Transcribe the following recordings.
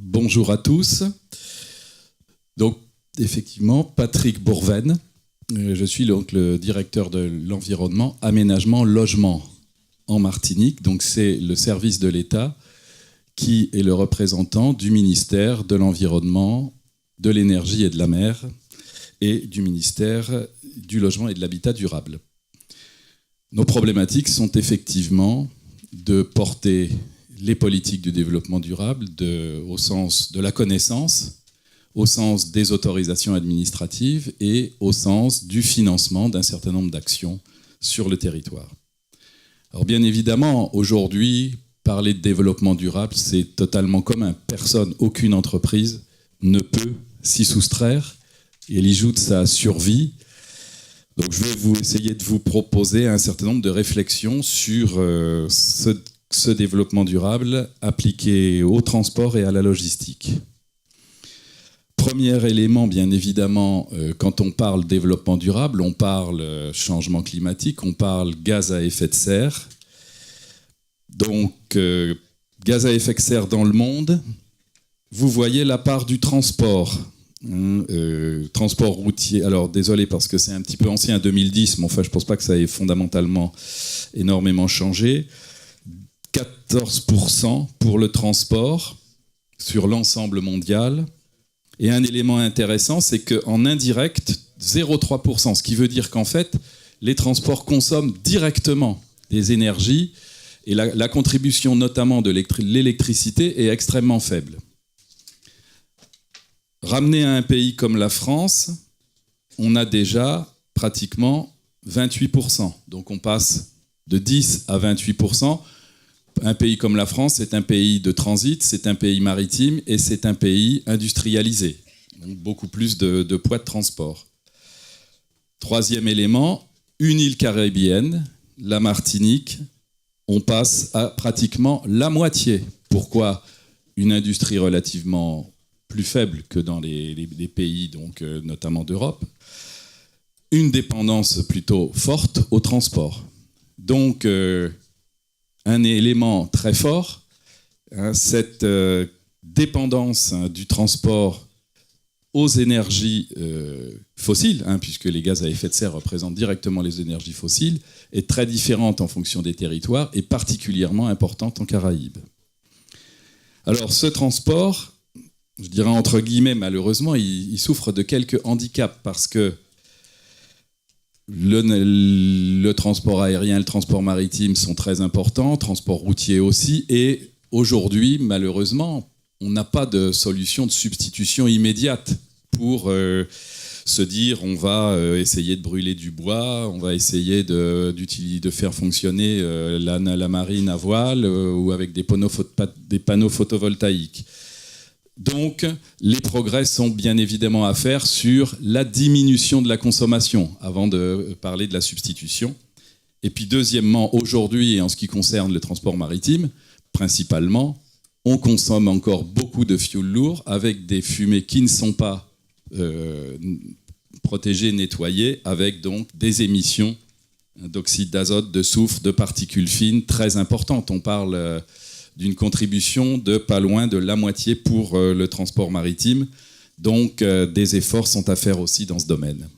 Bonjour à tous. Donc, effectivement, Patrick Bourven. Je suis donc le directeur de l'environnement, aménagement, logement en Martinique. Donc, c'est le service de l'État qui est le représentant du ministère de l'Environnement, de l'Énergie et de la Mer et du ministère du Logement et de l'Habitat durable. Nos problématiques sont effectivement de porter les politiques du développement durable au sens de la connaissance, au sens des autorisations administratives et au sens du financement d'un certain nombre d'actions sur le territoire. Alors bien évidemment, aujourd'hui, parler de développement durable, c'est totalement commun. Personne, aucune entreprise ne peut s'y soustraire et elle y joue de sa survie. Donc je vais essayer de vous proposer un certain nombre de réflexions sur ce développement durable appliqué au transport et à la logistique. Premier élément, bien évidemment, quand on parle développement durable, on parle changement climatique, on parle gaz à effet de serre. Donc, gaz à effet de serre dans le monde, vous voyez la part du transport. Transport routier, alors désolé parce que c'est un petit peu ancien, 2010, mais enfin je ne pense pas que ça ait fondamentalement énormément changé. 14% pour le transport sur l'ensemble mondial. Et un élément intéressant, c'est qu'en indirect, 0,3%, ce qui veut dire qu'en fait, les transports consomment directement des énergies et la contribution notamment de l'électricité est extrêmement faible. Ramené à un pays comme la France, on a déjà pratiquement 28%. Donc on passe de 10 à 28%. Un pays comme la France, c'est un pays de transit, c'est un pays maritime et c'est un pays industrialisé. Donc beaucoup plus de poids de transport. Troisième élément, une île caribéenne, la Martinique, on passe à pratiquement la moitié. Pourquoi une industrie relativement plus faible que dans les pays, donc, notamment d'Europe. Une dépendance plutôt forte au transport. Donc, un élément très fort, cette dépendance du transport aux énergies fossiles, puisque les gaz à effet de serre représentent directement les énergies fossiles, est très différente en fonction des territoires et particulièrement importante en Caraïbes. Alors, ce transport, je dirais entre guillemets, malheureusement, il souffre de quelques handicaps parce que le transport aérien et le transport maritime sont très importants, transport routier aussi, et aujourd'hui, malheureusement, on n'a pas de solution de substitution immédiate pour se dire on va essayer de brûler du bois, on va essayer de faire fonctionner la marine à voile ou avec des panneaux photovoltaïques. Donc, les progrès sont bien évidemment à faire sur la diminution de la consommation, avant de parler de la substitution. Et puis, deuxièmement, aujourd'hui, en ce qui concerne le transport maritime, principalement, on consomme encore beaucoup de fioul lourd avec des fumées qui ne sont pas protégées, nettoyées, avec donc des émissions d'oxyde d'azote, de soufre, de particules fines très importantes. On parle d'une contribution de pas loin de la moitié pour le transport maritime. Donc, des efforts sont à faire aussi dans ce domaine.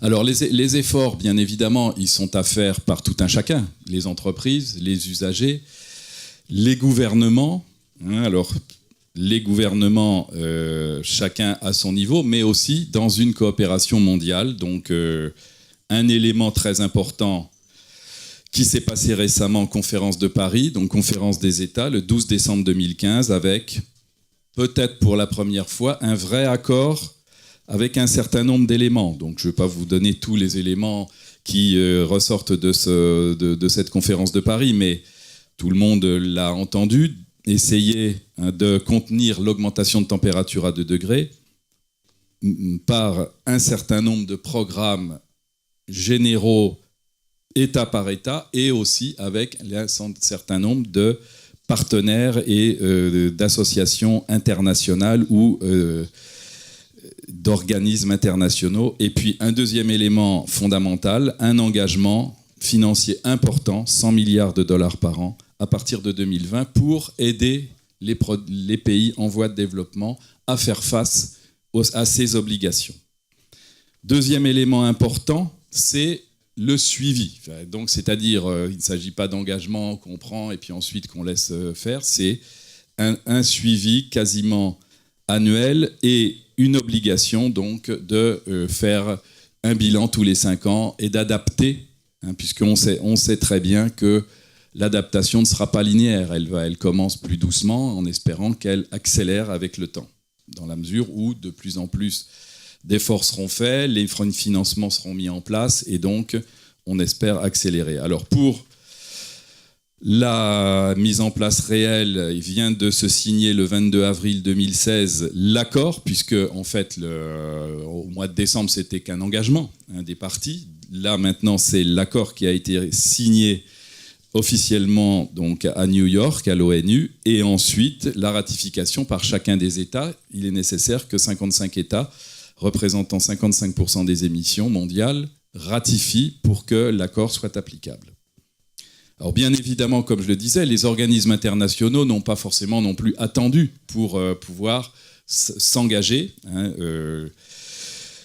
Alors, les efforts, bien évidemment, ils sont à faire par tout un chacun. Les entreprises, les usagers, les gouvernements. Alors, les gouvernements, chacun à son niveau, mais aussi dans une coopération mondiale. Donc, un élément très important qui s'est passé récemment en conférence de Paris, donc conférence des États, le 12 décembre 2015, avec peut-être pour la première fois un vrai accord avec un certain nombre d'éléments. Donc je ne vais pas vous donner tous les éléments qui ressortent de cette conférence de Paris, mais tout le monde l'a entendu, essayer de contenir l'augmentation de température à 2 degrés par un certain nombre de programmes généraux État par État, et aussi avec un certain nombre de partenaires et d'associations internationales ou d'organismes internationaux. Et puis un deuxième élément fondamental, un engagement financier important, 100 milliards de dollars par an, à partir de 2020, pour aider les pays en voie de développement à faire face à ces obligations. Deuxième élément important, c'est le suivi. Donc, c'est-à-dire, il ne s'agit pas d'engagement qu'on prend et puis ensuite qu'on laisse faire, c'est un suivi quasiment annuel et une obligation donc de faire un bilan tous les 5 ans et d'adapter, puisqu'on sait très bien que l'adaptation ne sera pas linéaire, elle commence plus doucement en espérant qu'elle accélère avec le temps, dans la mesure où de plus en plus d'efforts seront faits, les financements seront mis en place et donc on espère accélérer. Alors pour la mise en place réelle, il vient de se signer le 22 avril 2016 l'accord, puisque en fait au mois de décembre c'était qu'un engagement des parties. Là maintenant c'est l'accord qui a été signé officiellement donc à New York, à l'ONU, et ensuite la ratification par chacun des États. Il est nécessaire que 55 États représentant 55% des émissions mondiales ratifient pour que l'accord soit applicable. Alors bien évidemment, comme je le disais, les organismes internationaux n'ont pas forcément non plus attendu pour pouvoir s'engager.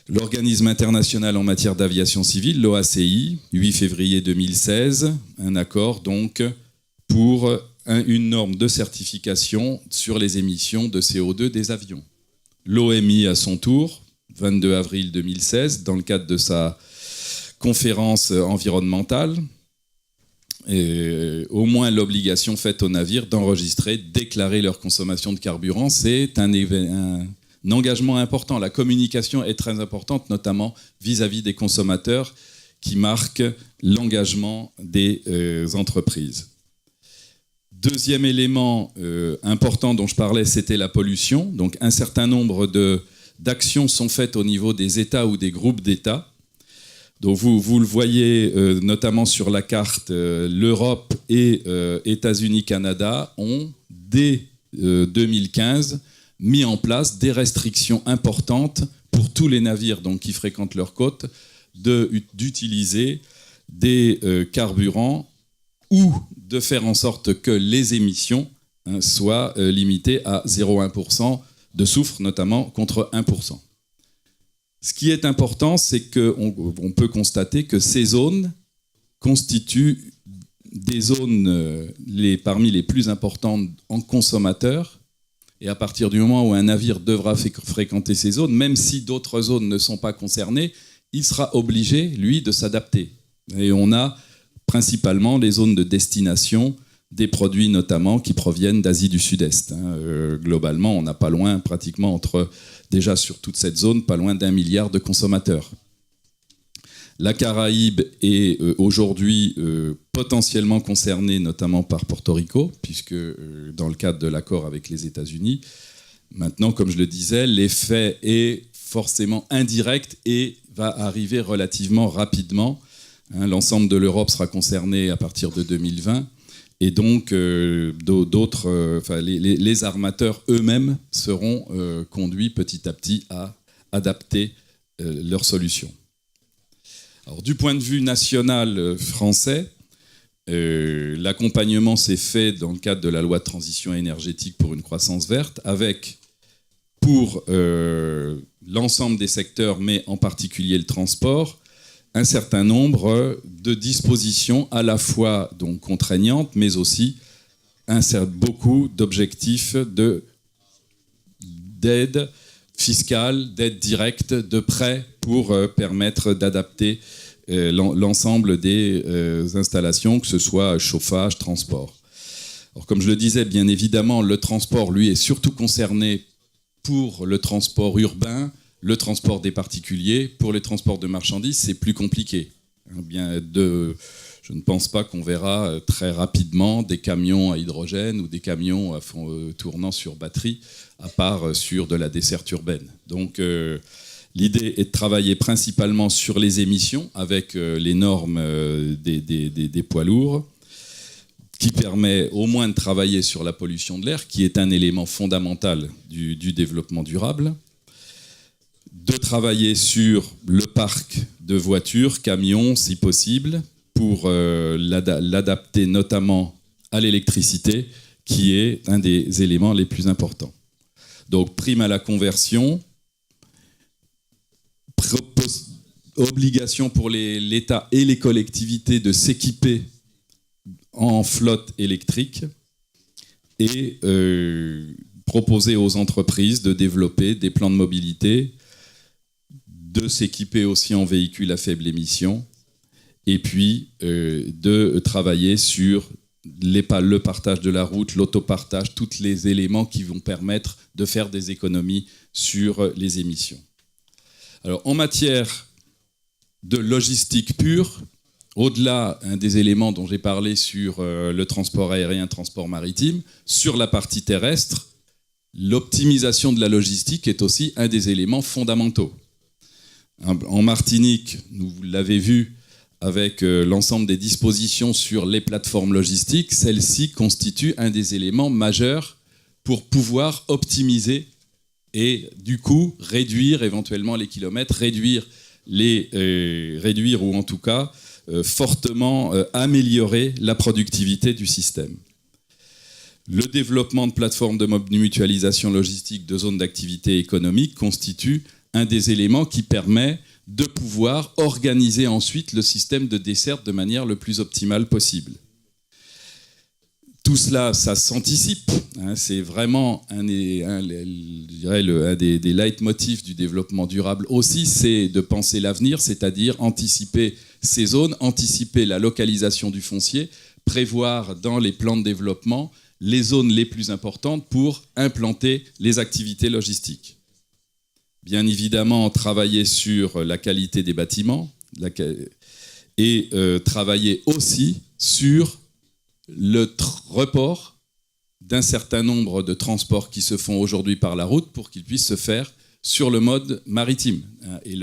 L'organisme international en matière d'aviation civile, l'OACI, 8 février 2016, un accord donc pour une norme de certification sur les émissions de CO2 des avions. L'OMI à son tour, 22 avril 2016, dans le cadre de sa conférence environnementale, et au moins l'obligation faite aux navires d'enregistrer, déclarer leur consommation de carburant, c'est un engagement important. La communication est très importante, notamment vis-à-vis des consommateurs, qui marquent l'engagement des entreprises. Deuxième élément important dont je parlais, c'était la pollution. Donc un certain nombre d'actions sont faites au niveau des États ou des groupes d'États. Donc vous le voyez notamment sur la carte, l'Europe et États-Unis, Canada ont, dès 2015, mis en place des restrictions importantes pour tous les navires donc, qui fréquentent leurs côtes d'utiliser des carburants ou de faire en sorte que les émissions soient limitées à 0,1% de soufre, notamment contre 1%. Ce qui est important, c'est qu'on peut constater que ces zones constituent des zones parmi les plus importantes en consommateurs. Et à partir du moment où un navire devra fréquenter ces zones, même si d'autres zones ne sont pas concernées, il sera obligé, lui, de s'adapter. Et on a principalement les zones de destination des produits notamment qui proviennent d'Asie du Sud-Est. Globalement, on n'a pas loin, pratiquement déjà sur toute cette zone, pas loin d'1 milliard de consommateurs. La Caraïbe est aujourd'hui potentiellement concernée notamment par Porto Rico, puisque dans le cadre de l'accord avec les États-Unis, maintenant, comme je le disais, l'effet est forcément indirect et va arriver relativement rapidement. L'ensemble de l'Europe sera concerné à partir de 2020. Et donc, les armateurs eux-mêmes seront conduits petit à petit à adapter leurs solutions. Alors, du point de vue national français, l'accompagnement s'est fait dans le cadre de la loi de transition énergétique pour une croissance verte, avec, pour l'ensemble des secteurs, mais en particulier le transport, un certain nombre de dispositions à la fois donc contraignantes, mais aussi beaucoup d'objectifs d'aide fiscale, d'aide directe, de prêts pour permettre d'adapter l'ensemble des installations, que ce soit chauffage, transport. Alors, comme je le disais, bien évidemment, le transport, lui, est surtout concerné pour le transport urbain, le transport des particuliers. Pour les transports de marchandises, c'est plus compliqué. Je ne pense pas qu'on verra très rapidement des camions à hydrogène ou des camions tournant sur batterie, à part sur de la desserte urbaine. Donc l'idée est de travailler principalement sur les émissions avec les normes des poids lourds, qui permet au moins de travailler sur la pollution de l'air, qui est un élément fondamental du développement durable, de travailler sur le parc de voitures, camions, si possible, pour l'adapter notamment à l'électricité, qui est un des éléments les plus importants. Donc, prime à la conversion, obligation pour l'État et les collectivités de s'équiper en flotte électrique et proposer aux entreprises de développer des plans de mobilité, de s'équiper aussi en véhicules à faible émission et puis de travailler sur le partage de la route, l'autopartage, tous les éléments qui vont permettre de faire des économies sur les émissions. Alors, en matière de logistique pure, au-delà des éléments dont j'ai parlé sur le transport aérien, transport maritime, sur la partie terrestre, l'optimisation de la logistique est aussi un des éléments fondamentaux. En Martinique, vous l'avez vu avec l'ensemble des dispositions sur les plateformes logistiques, celle-ci constitue un des éléments majeurs pour pouvoir optimiser et du coup réduire éventuellement les kilomètres, réduire ou en tout cas fortement améliorer la productivité du système. Le développement de plateformes de mutualisation logistique de zones d'activité économique constitue un des éléments qui permet de pouvoir organiser ensuite le système de desserte de manière le plus optimale possible. Tout cela, ça s'anticipe. C'est vraiment un des leitmotifs du développement durable aussi, c'est de penser l'avenir, c'est-à-dire anticiper ces zones, anticiper la localisation du foncier, prévoir dans les plans de développement les zones les plus importantes pour implanter les activités logistiques. Bien évidemment, travailler sur la qualité des bâtiments et travailler aussi sur le report d'un certain nombre de transports qui se font aujourd'hui par la route pour qu'ils puissent se faire sur le mode maritime. Et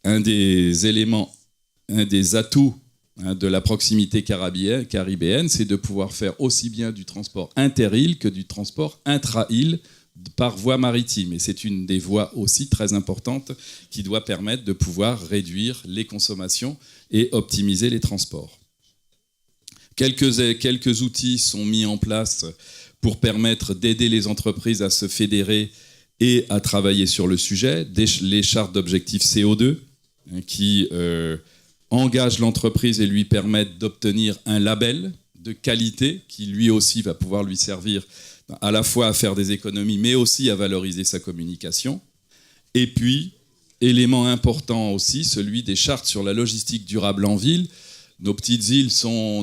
un des éléments, un des atouts de la proximité caribéenne, c'est de pouvoir faire aussi bien du transport inter-île que du transport intra-île par voie maritime. Et c'est une des voies aussi très importantes qui doit permettre de pouvoir réduire les consommations et optimiser les transports. Quelques outils sont mis en place pour permettre d'aider les entreprises à se fédérer et à travailler sur le sujet. Les chartes d'objectifs CO2 qui engagent l'entreprise et lui permettent d'obtenir un label de qualité qui lui aussi va pouvoir lui servir à la fois à faire des économies mais aussi à valoriser sa communication. Et puis, élément important aussi, celui des chartes sur la logistique durable en ville. Nos petites îles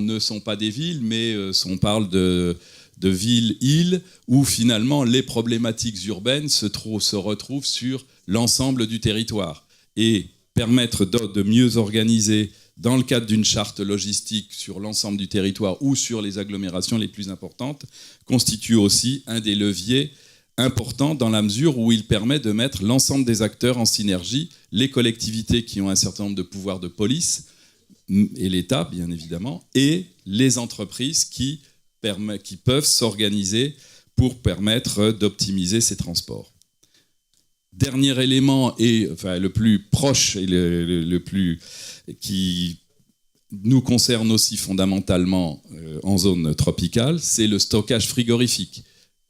ne sont pas des villes, mais on parle de villes-îles où finalement les problématiques urbaines se retrouvent sur l'ensemble du territoire. Et permettre de mieux organiser dans le cadre d'une charte logistique sur l'ensemble du territoire ou sur les agglomérations les plus importantes constitue aussi un des leviers importants dans la mesure où il permet de mettre l'ensemble des acteurs en synergie, les collectivités qui ont un certain nombre de pouvoirs de police, et l'État, bien évidemment, et les entreprises qui peuvent s'organiser pour permettre d'optimiser ces transports. Dernier élément, et enfin, le plus proche et qui nous concerne aussi fondamentalement en zone tropicale, c'est le stockage frigorifique.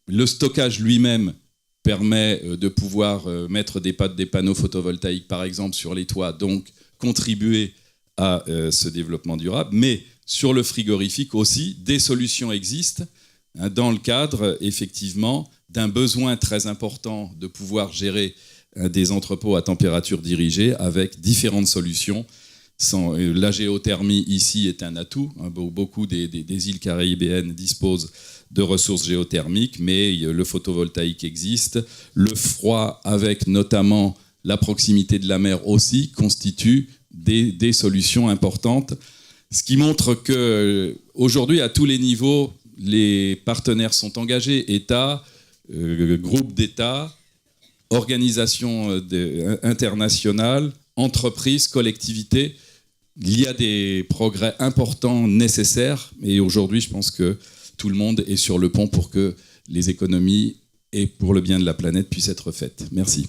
Le stockage lui-même permet de pouvoir mettre des panneaux photovoltaïques, par exemple, sur les toits, donc contribuer à ce développement durable, mais sur le frigorifique aussi, des solutions existent dans le cadre, effectivement, d'un besoin très important de pouvoir gérer des entrepôts à température dirigée avec différentes solutions. La géothermie ici est un atout. Beaucoup des îles caribéennes disposent de ressources géothermiques, mais le photovoltaïque existe. Le froid, avec notamment la proximité de la mer aussi, constitue des solutions importantes. Ce qui montre qu'aujourd'hui, à tous les niveaux, les partenaires sont engagés, États, groupes d'États, organisations internationales, entreprises, collectivités. Il y a des progrès importants nécessaires et aujourd'hui, je pense que tout le monde est sur le pont pour que les économies et pour le bien de la planète puissent être faites. Merci.